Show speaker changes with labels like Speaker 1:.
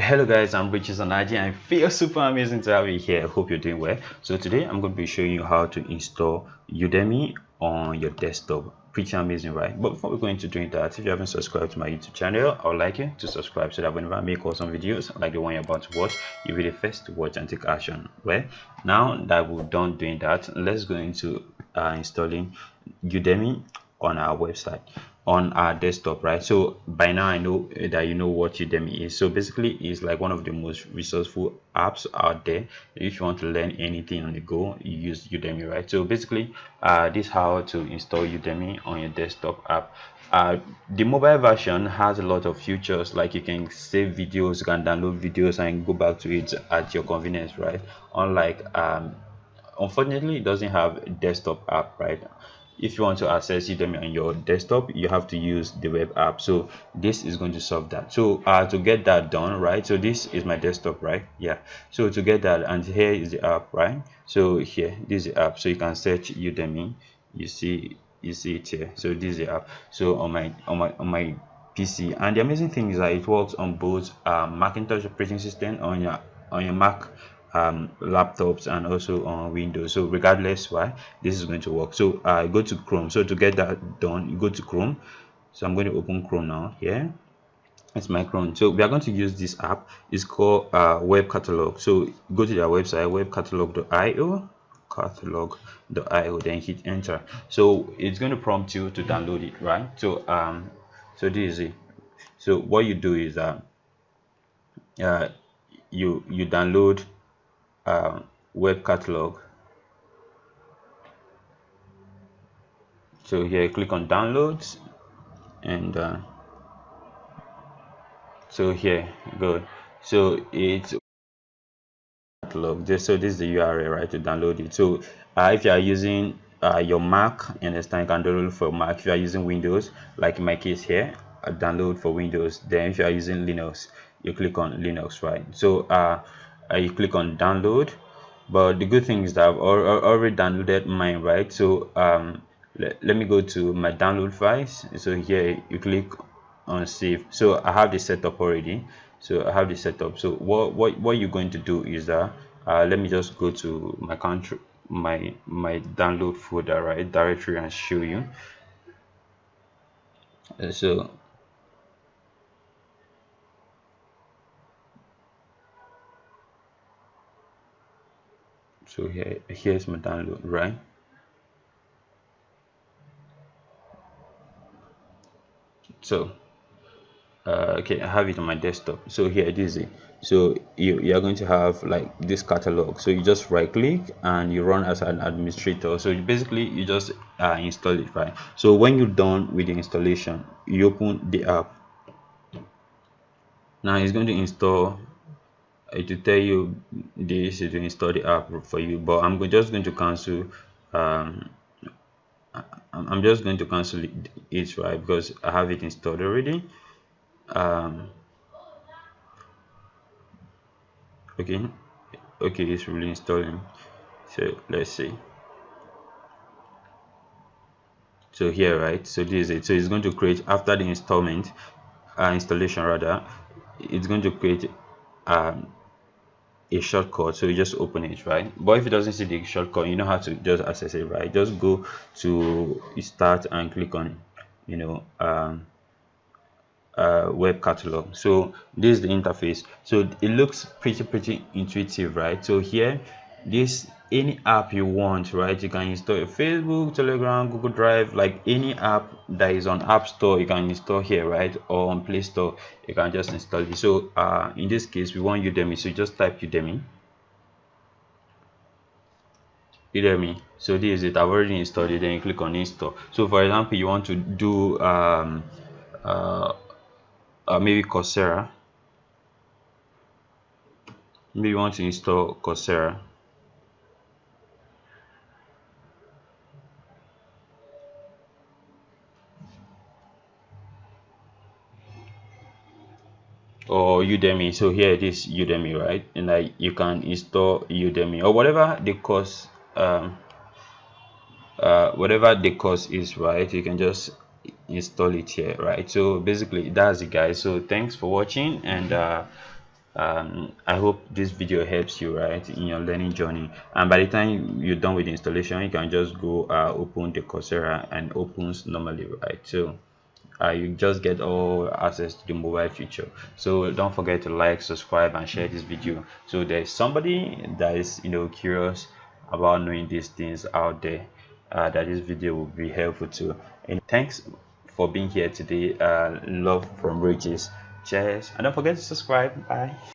Speaker 1: Hello guys, I'm Onaji and I feel super amazing to have you here. I hope you're doing well. So today I'm going to be showing you how to install Udemy on your desktop. Pretty amazing, right? But before we go into doing that, if you haven't subscribed to my YouTube channel, I would like you to subscribe so that whenever I make awesome videos like the one you're about to watch, you'll be the first to watch and take action. Well, now that we're done doing that, let's go into installing Udemy on our website, on our desktop, right? So by now I know that you know what Udemy is. So basically it's like one of the most resourceful apps out there. If you want to learn anything on the go, you use Udemy, right? So basically this is how to install Udemy on your desktop app. The mobile version has a lot of features, like you can save videos, you can download videos and go back to it at your convenience, right? Unlike unfortunately it doesn't have a desktop app, right? If you want to access Udemy on your desktop, you have to use the web app. So this is going to solve that. So to get that done, right? So this is my desktop, right? Yeah. So to get that, and here is the app, right? So here, this is the app. So you can search Udemy. You see it here. So this is the app. So on my PC, and the amazing thing is that it works on both Macintosh operating system, on your Mac laptops, and also on Windows. So regardless why, this is going to work. So go to Chrome. So to get that done, you go to Chrome. So I'm going to open Chrome now. Here it's my Chrome. So we are going to use this app. It's called WebCatalog. So go to their website, webcatalog.io, then hit enter. So it's going to prompt you to download it, right? So so this is it. So what you do is you download web catalog. So here click on downloads, and so here go. So it's catalog. So this is the URL, right, to download it. So if you are using your Mac, you understand, you can download for Mac. If you are using Windows, like in my case here, download for Windows. Then if you are using Linux, you click on Linux, right? So you click on download. But the good thing is that I've already downloaded mine, right? So let me go to my download files. So here you click on save. So I have the setup already. So I have the setup. So what you're going to do is that let me just go to my country, my download folder, right, directory, and show you. So here's my download, right? So okay, I have it on my desktop. So here it is. So you are going to have like this catalog. So you just right click and you run as an administrator. So you just install it, right? So when you're done with the installation, you open the app. Now it's going to install. It will tell you this to install the app for you, but I'm just going to cancel. I'm just going to cancel it, right, because I have it installed already. Okay, it's really installing. So let's see. So here, right, so this is it. So it's going to create, after the installation rather, it's going to create a shortcut. So you just open it, right? But if it doesn't see the shortcut, you know how to just access it, right? Just go to start and click on web catalog. So this is the interface. So it looks pretty intuitive, right? So here, any app you want, right, you can install your Facebook, Telegram, Google Drive, like any app that is on App Store, you can install here, right, or on Play Store, you can just install it. So in this case we want Udemy, so you just type Udemy. So this is it. I've already installed it. Then you click on install. So for example, you want to do maybe Coursera. Maybe you want to install Coursera. Or Udemy. So here it is, Udemy, right? And you can install Udemy or whatever the course is, right? You can just install it here, right? So basically that's it, guys. So thanks for watching, and I hope this video helps you right in your learning journey, and by the time you're done with the installation, you can just go open the Coursera, and opens normally, right? So you just get all access to the mobile feature. So don't forget to like, subscribe, and share this video, so there's somebody that is curious about knowing these things out there, that this video will be helpful to. And thanks for being here today. Love from Riches. Cheers, and don't forget to subscribe. Bye.